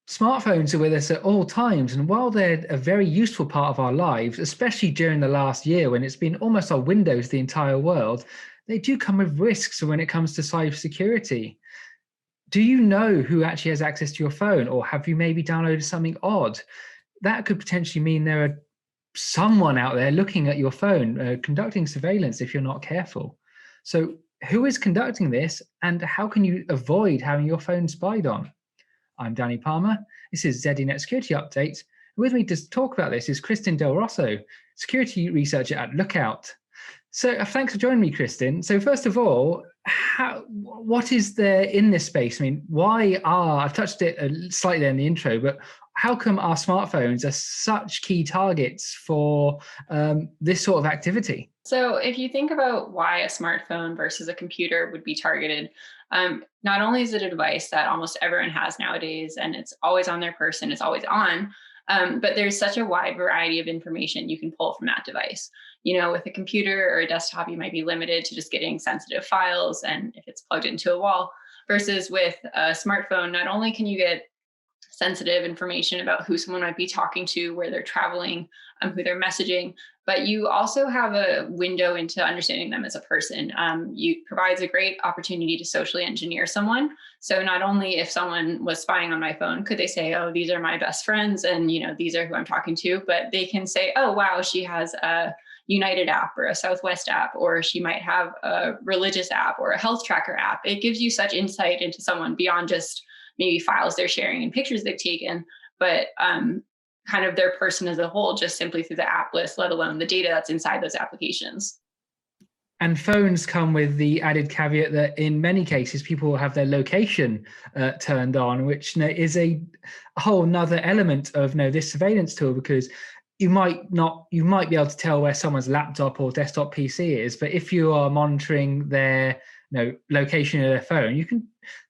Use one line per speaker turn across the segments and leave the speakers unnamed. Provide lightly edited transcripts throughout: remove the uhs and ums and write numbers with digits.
Smartphones are with us at all times, and while they're a very useful part of our lives, especially during the last year when it's been almost our windows to the entire world, they do come with risks when it comes to cybersecurity. Do you know who actually has access to your phone, or have you maybe downloaded something odd? That could potentially mean there are someone out there looking at your phone, conducting surveillance if you're not careful. So, who is conducting this, and how can you avoid having your phone spied on? I'm Danny Palmer. This is ZDNet Security Update. With me to talk about this is Kristin Del Rosso, security researcher at Lookout. So thanks for joining me, Kristin. So first of all, what is there in this space? I mean, I've touched it slightly in the intro, but how come our smartphones are such key targets for this sort of activity?
So if you think about why a smartphone versus a computer would be targeted, not only is it a device that almost everyone has nowadays and it's always on their person, it's always on, but there's such a wide variety of information you can pull from that device. With a computer or a desktop, you might be limited to just getting sensitive files and if it's plugged into a wall, versus with a smartphone, not only can you get sensitive information about who someone might be talking to, where they're traveling, who they're messaging, but you also have a window into understanding them as a person. You provides a great opportunity to socially engineer someone. So not only if someone was spying on my phone, could they say, "Oh, these are my best friends, and these are who I'm talking to," but they can say, "Oh, wow, she has a United app or a Southwest app, or she might have a religious app or a health tracker app." It gives you such insight into someone beyond just maybe files they're sharing and pictures they've taken, but kind of their person as a whole, just simply through the app list, let alone the data that's inside those applications.
And phones come with the added caveat that in many cases people will have their location turned on, which is a whole nother element of this surveillance tool, because you might be able to tell where someone's laptop or desktop PC is, but if you are monitoring their location of their phone, you can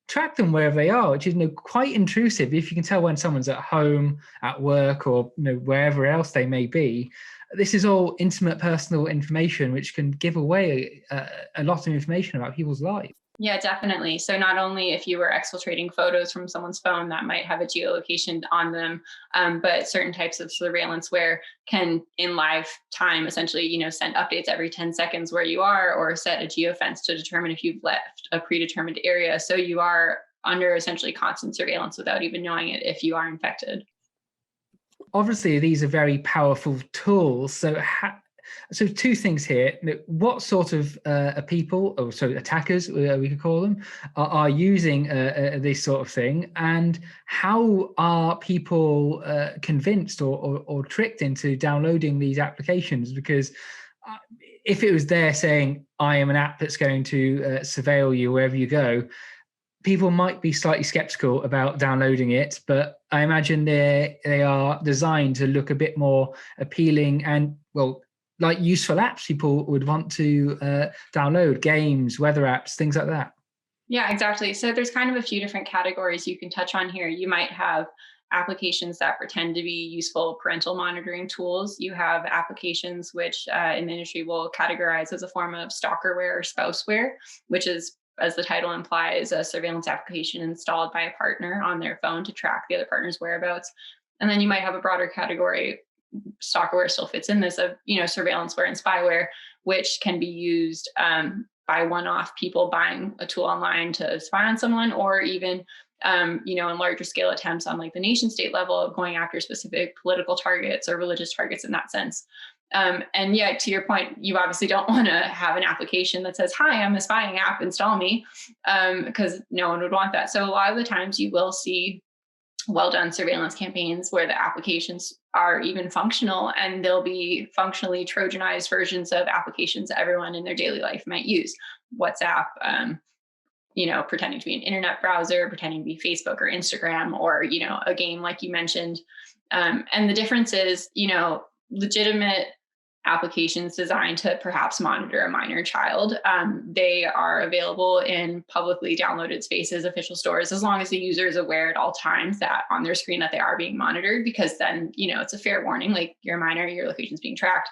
track them wherever they are, which is quite intrusive. If you can tell when someone's at home, at work, or wherever else they may be, this is all intimate personal information which can give away a lot of information about people's lives.
Yeah, definitely. So not only if you were exfiltrating photos from someone's phone that might have a geolocation on them, but certain types of surveillance where can in live time essentially, send updates every 10 seconds where you are, or set a geofence to determine if you've left a predetermined area. So you are under essentially constant surveillance without even knowing it if you are infected.
Obviously, these are very powerful tools. So two things here. What sort of people, or so attackers, we could call them, are using this sort of thing, and how are people convinced or tricked into downloading these applications? Because if it was there saying, "I am an app that's going to surveil you wherever you go," people might be slightly skeptical about downloading it, but I imagine they are designed to look a bit more appealing and, well, like useful apps people would want to download, games, weather apps, things like that.
Yeah, exactly. So there's kind of a few different categories you can touch on here. You might have applications that pretend to be useful parental monitoring tools. You have applications which in the industry will categorize as a form of stalkerware or spouseware, which is, as the title implies, a surveillance application installed by a partner on their phone to track the other partner's whereabouts. And then you might have a broader category, stalkerware still fits in this, of surveillanceware and spyware, which can be used by one-off people buying a tool online to spy on someone, or even in larger scale attempts on like the nation state level of going after specific political targets or religious targets in that sense. And yeah, to your point, you obviously don't want to have an application that says, "Hi, I'm a spying app, install me," because no one would want that. So a lot of the times you will see well done surveillance campaigns where the applications are even functional, and they'll be functionally Trojanized versions of applications that everyone in their daily life might use. WhatsApp, pretending to be an internet browser, pretending to be Facebook or Instagram, or, a game like you mentioned. And the difference is, legitimate applications designed to perhaps monitor a minor child. They are available in publicly downloaded spaces, official stores, as long as the user is aware at all times that on their screen that they are being monitored, because then, it's a fair warning, like, you're a minor, your location is being tracked.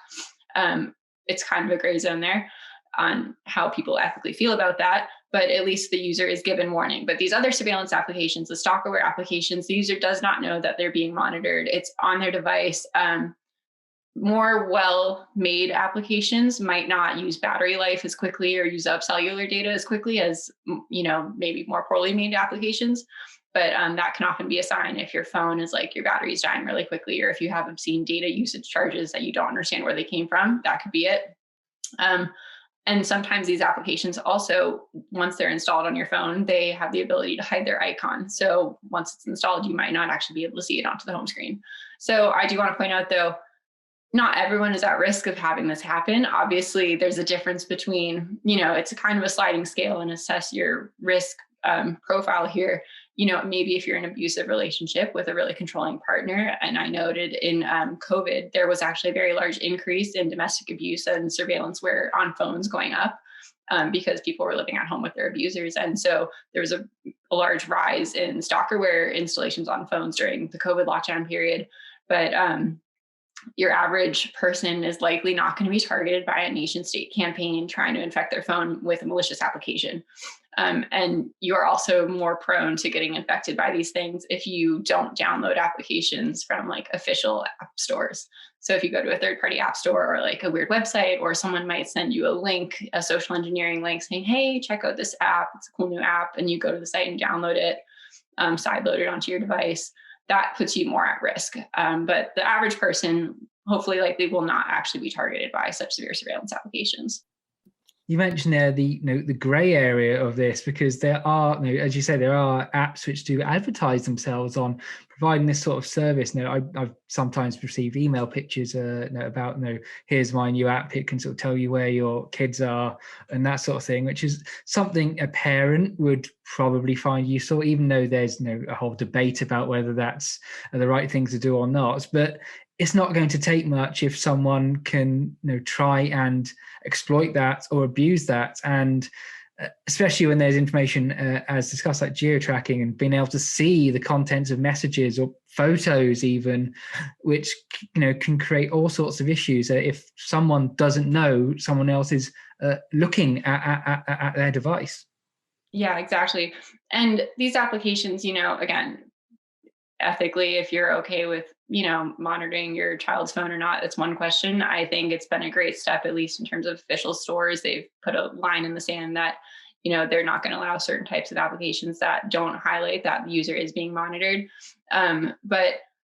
It's kind of a gray zone there on how people ethically feel about that. but at least the user is given warning. But these other surveillance applications, the stalkerware applications, the user does not know that they're being monitored. It's on their device. More well-made applications might not use battery life as quickly or use up cellular data as quickly as, maybe more poorly made applications. But that can often be a sign if your phone is like your battery's dying really quickly, or if you have obscene data usage charges that you don't understand where they came from, that could be it. And sometimes these applications also, once they're installed on your phone, they have the ability to hide their icon. So once it's installed, you might not actually be able to see it onto the home screen. So I do want to point out, though, not everyone is at risk of having this happen. Obviously, there's a difference between, it's a kind of a sliding scale, and assess your risk profile here. Maybe if you're in an abusive relationship with a really controlling partner, and I noted in COVID, there was actually a very large increase in domestic abuse and surveillance where on phones going up because people were living at home with their abusers. And so there was a large rise in stalkerware installations on phones during the COVID lockdown period. But your average person is likely not going to be targeted by a nation state campaign trying to infect their phone with a malicious application. And you're also more prone to getting infected by these things if you don't download applications from like official app stores. So if you go to a third-party app store or like a weird website, or someone might send you a link, a social engineering link saying, hey, check out this app, it's a cool new app, and you go to the site and download it, sideload it onto your device, that puts you more at risk. But the average person, hopefully, likely will not actually be targeted by such severe surveillance applications.
You mentioned there the gray area of this, because there are, as you say, there are apps which do advertise themselves on providing this sort of service. I've sometimes received email pictures about, here's my new app. It can sort of tell you where your kids are and that sort of thing, which is something a parent would probably find useful, even though there's a whole debate about whether that's the right thing to do or not. But it's not going to take much if someone can try and exploit that or abuse that. And especially when there's information, as discussed, like geo-tracking and being able to see the contents of messages or photos even, which can create all sorts of issues if someone doesn't know someone else is looking at their device.
Yeah, exactly. And these applications, again, ethically, if you're okay with, monitoring your child's phone or not, that's one question. I think it's been a great step, at least in terms of official stores. They've put a line in the sand that, they're not going to allow certain types of applications that don't highlight that the user is being monitored. But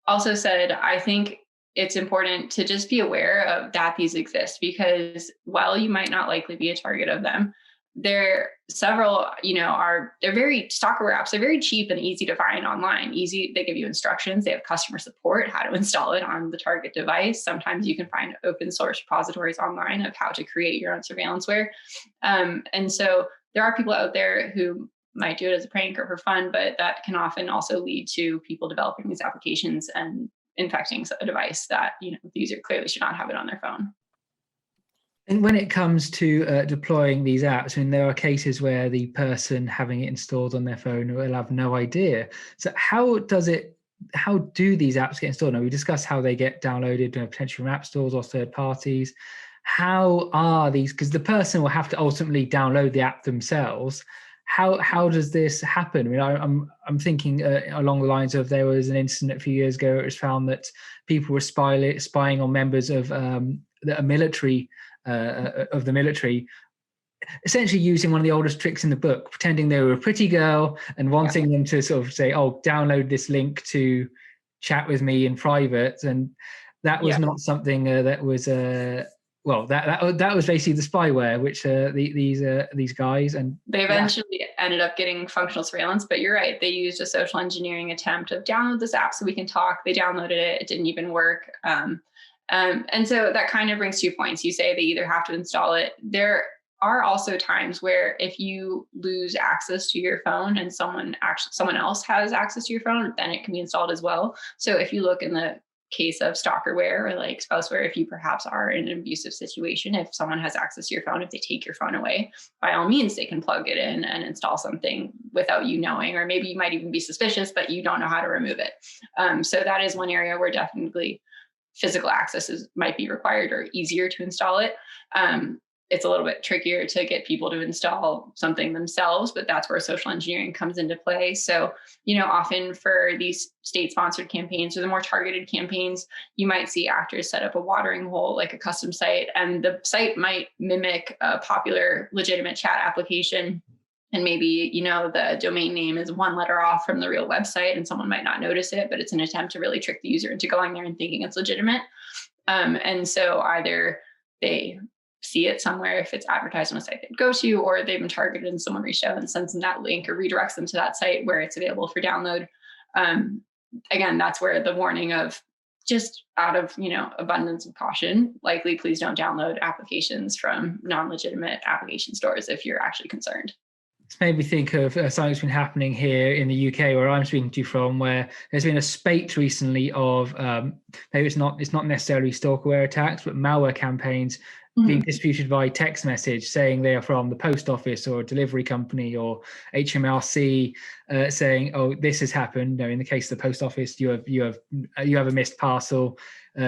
also said, I think it's important to just be aware of that these exist, because while you might not likely be a target of them, there several, they're very stalkerware apps. They're very cheap and easy to find online. They give you instructions. They have customer support, how to install it on the target device. Sometimes you can find open source repositories online of how to create your own surveillanceware. And so there are people out there who might do it as a prank or for fun, but that can often also lead to people developing these applications and infecting a device that, the user clearly should not have it on their phone.
And when it comes to deploying these apps, there are cases where the person having it installed on their phone will have no idea. So how do these apps get installed? Now, we discussed how they get downloaded, potentially from app stores or third parties. How are these? Because the person will have to ultimately download the app themselves. How does this happen? I'm thinking along the lines of, there was an incident a few years ago. It was found that people were spying on members of the military. Of the military, essentially using one of the oldest tricks in the book, pretending they were a pretty girl and wanting them to sort of say, oh, download this link to chat with me in private. And that was not something that was that was basically the spyware, which these guys, and
they eventually ended up getting functional surveillance. But you're right, they used a social engineering attempt of download this app so we can talk. They downloaded it didn't even work. And so that kind of brings 2 points. You say they either have to install it. There are also times where if you lose access to your phone and someone else has access to your phone, then it can be installed as well. So if you look in the case of stalkerware or like spouseware, if you perhaps are in an abusive situation, if someone has access to your phone, if they take your phone away, by all means, they can plug it in and install something without you knowing, or maybe you might even be suspicious, but you don't know how to remove it. So that is one area where definitely physical access might be required or easier to install it. it's a little bit trickier to get people to install something themselves, but that's where social engineering comes into play. So, often for these state-sponsored campaigns or the more targeted campaigns, you might see actors set up a watering hole, like a custom site, and the site might mimic a popular legitimate chat application. And maybe, the domain name is one letter off from the real website and someone might not notice it, but it's an attempt to really trick the user into going there and thinking it's legitimate. And so either they see it somewhere if it's advertised on a site they'd go to, or they've been targeted and someone reached out and sends them that link or redirects them to that site where it's available for download. Again, that's where the warning of, just out of abundance of caution, likely please don't download applications from non-legitimate application stores if you're actually concerned.
It's made me think of something that's been happening here in the UK, where I'm speaking to you from, where there's been a spate recently of maybe it's not necessarily stalkerware attacks, but malware campaigns being distributed by text message saying they are from the post office or a delivery company or HMRC, saying, "Oh, this has happened. In the case of the post office, you have a missed parcel.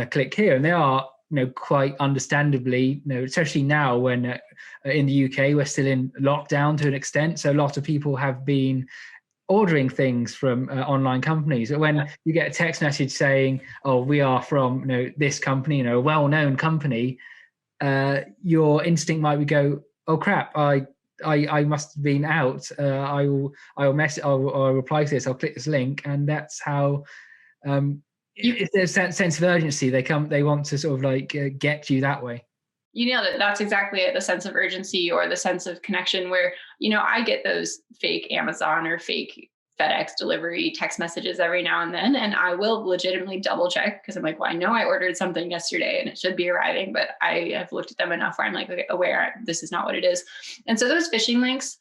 Click here." And they are, quite understandably, especially now when in the UK we're still in lockdown to an extent, so a lot of people have been ordering things from online companies. When you get a text message saying, "Oh, we are from this company, a well-known company," your instinct might be go, "Oh crap, I must have been out. I'll reply to this. I'll click this link," and that's how. If there's a sense of urgency, they want to sort of get you that way.
You nailed it. That's exactly it. The sense of urgency or the sense of connection where, I get those fake Amazon or fake FedEx delivery text messages every now and then. And I will legitimately double check because I'm like, well, I know I ordered something yesterday and it should be arriving, but I have looked at them enough where I'm like, okay, aware this is not what it is. And so those phishing links,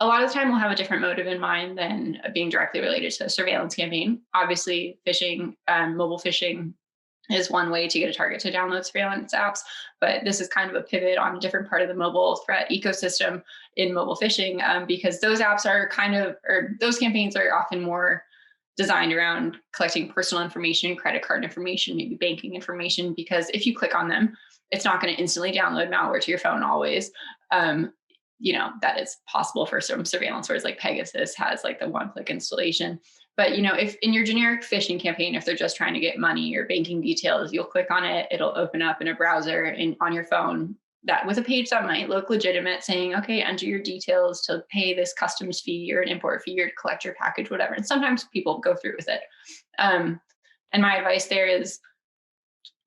a lot of the time will have a different motive in mind than being directly related to a surveillance campaign. Obviously, phishing, mobile phishing is one way to get a target to download surveillance apps, but this is kind of a pivot on a different part of the mobile threat ecosystem in mobile phishing, because those apps are those campaigns are often more designed around collecting personal information, credit card information, maybe banking information, because if you click on them, it's not going to instantly download malware to your phone always. That is possible for some surveillance sources like Pegasus has like the one-click installation. But, if in your generic phishing campaign, if they're just trying to get money or banking details, you'll click on it, it'll open up in a browser and on your phone that with a page that might look legitimate saying, okay, enter your details to pay this customs fee or an import fee or to collect your package, whatever. And sometimes people go through with it. And my advice there is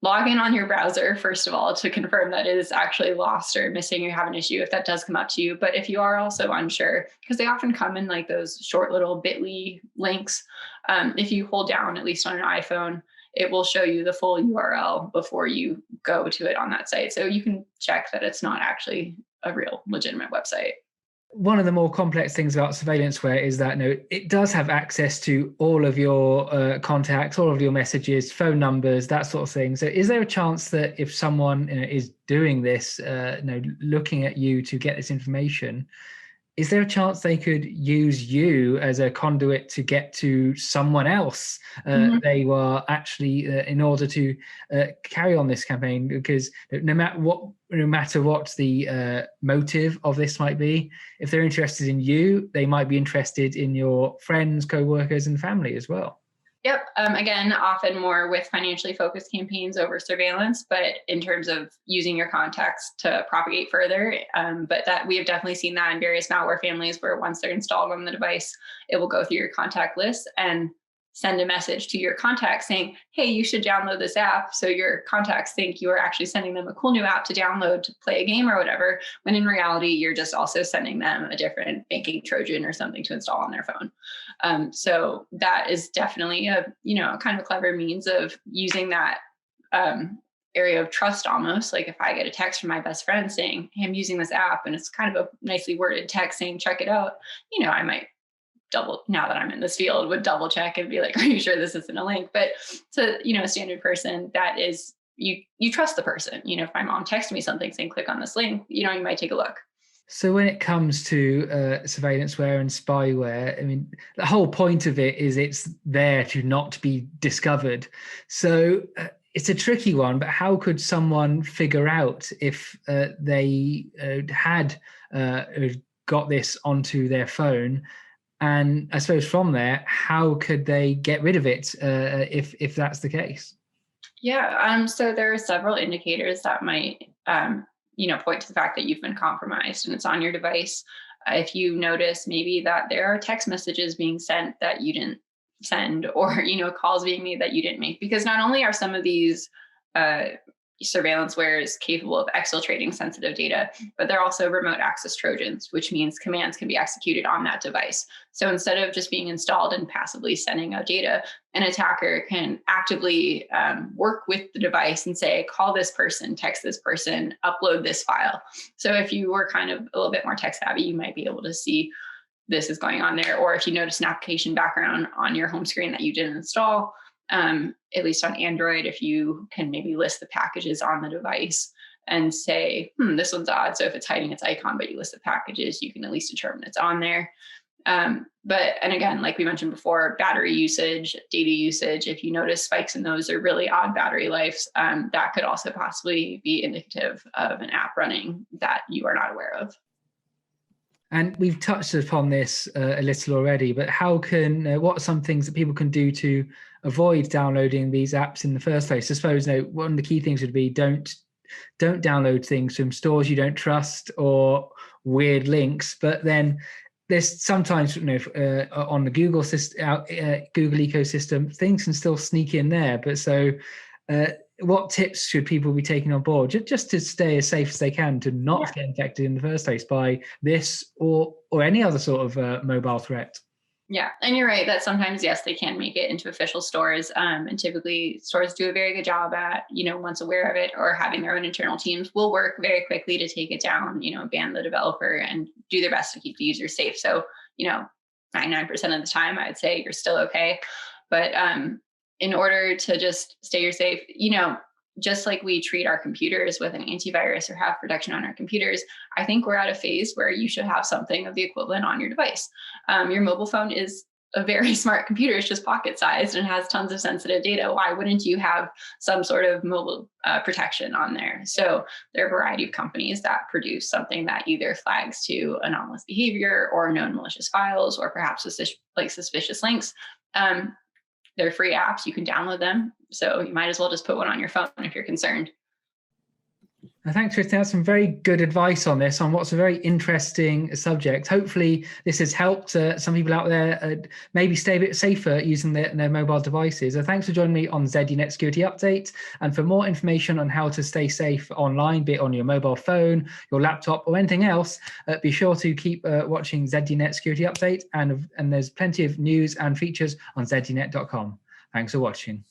log in on your browser, first of all, to confirm that it is actually lost or missing or you have an issue if that does come up to you. But if you are also unsure, because they often come in like those short little bit.ly links, if you hold down, at least on an iPhone, it will show you the full URL before you go to it on that site. So you can check that it's not actually a real legitimate website.
One of the more complex things about surveillanceware is that it does have access to all of your contacts, all of your messages, phone numbers, that sort of thing. So is there a chance that if someone is doing this, looking at you to get this information, is there a chance they could use you as a conduit to get to someone else they were actually in order to carry on this campaign? Because no matter what the motive of this might be, if they're interested in you, they might be interested in your friends, co-workers, and family as well.
Yep. Again, often more with financially focused campaigns over surveillance, but in terms of using your contacts to propagate further. But that we have definitely seen that in various malware families where once they're installed on the device, it will go through your contact list and send a message to your contacts saying, hey, you should download this app. So your contacts think you are actually sending them a cool new app to download to play a game or whatever, when in reality, you're just also sending them a different banking Trojan or something to install on their phone. So that is definitely a kind of a clever means of using that area of trust almost. Like if I get a text from my best friend saying, hey, I'm using this app, and it's kind of a nicely worded text saying, check it out, I might now that I'm in this field, would double check and be like, are you sure this isn't a link? But to, a standard person, that is, you trust the person. If my mom texts me something saying, click on this link, you might take a look.
So when it comes to surveillanceware and spyware, I mean, the whole point of it is it's there to not be discovered. So it's a tricky one, but how could someone figure out if they had got this onto their phone? And I suppose from there, how could they get rid of it if that's the case?
Yeah, so there are several indicators that might, point to the fact that you've been compromised and it's on your device. If you notice maybe that there are text messages being sent that you didn't send, or calls being made that you didn't make, because not only are some of these uh, surveillance wares capable of exfiltrating sensitive data, but they're also remote access Trojans, which means commands can be executed on that device. So instead of just being installed and passively sending out data, an attacker can actively work with the device and say, call this person, text this person, upload this file. So if you were kind of a little bit more tech savvy, you might be able to see this is going on there. Or if you notice an application background on your home screen that you didn't install, at least on Android, if you can maybe list the packages on the device and say, this one's odd. So if it's hiding its icon, but you list the packages, you can at least determine it's on there. And again, like we mentioned before, battery usage, data usage, if you notice spikes in those or really odd battery lives, that could also possibly be indicative of an app running that you are not aware of.
And we've touched upon this a little already, but what are some things that people can do to avoid downloading these apps in the first place? I suppose one of the key things would be don't download things from stores you don't trust or weird links. But then there's sometimes on the Google system, Google ecosystem, things can still sneak in there. But what tips should people be taking on board just to stay as safe as they can to not get infected in the first place by this or any other sort of mobile threat?
Yeah, and you're right that sometimes, yes, they can make it into official stores, and typically stores do a very good job at, once aware of it or having their own internal teams, will work very quickly to take it down, ban the developer and do their best to keep the user safe. So, 99% of the time, I'd say you're still okay. But in order to just stay safe, just like we treat our computers with an antivirus or have protection on our computers, I think we're at a phase where you should have something of the equivalent on your device. Your mobile phone is a very smart computer. It's just pocket sized and has tons of sensitive data. Why wouldn't you have some sort of mobile protection on there? So there are a variety of companies that produce something that either flags to anomalous behavior or known malicious files, or perhaps suspicious links. They're free apps. You can download them. So you might as well just put one on your phone if you're concerned.
Thanks, Kristin. That's some very good advice on this, on what's a very interesting subject. Hopefully this has helped some people out there maybe stay a bit safer using their mobile devices. Thanks for joining me on ZDNet Security Update. And for more information on how to stay safe online, be it on your mobile phone, your laptop, or anything else, be sure to keep watching ZDNet Security Update. And there's plenty of news and features on zdnet.com. Thanks for watching.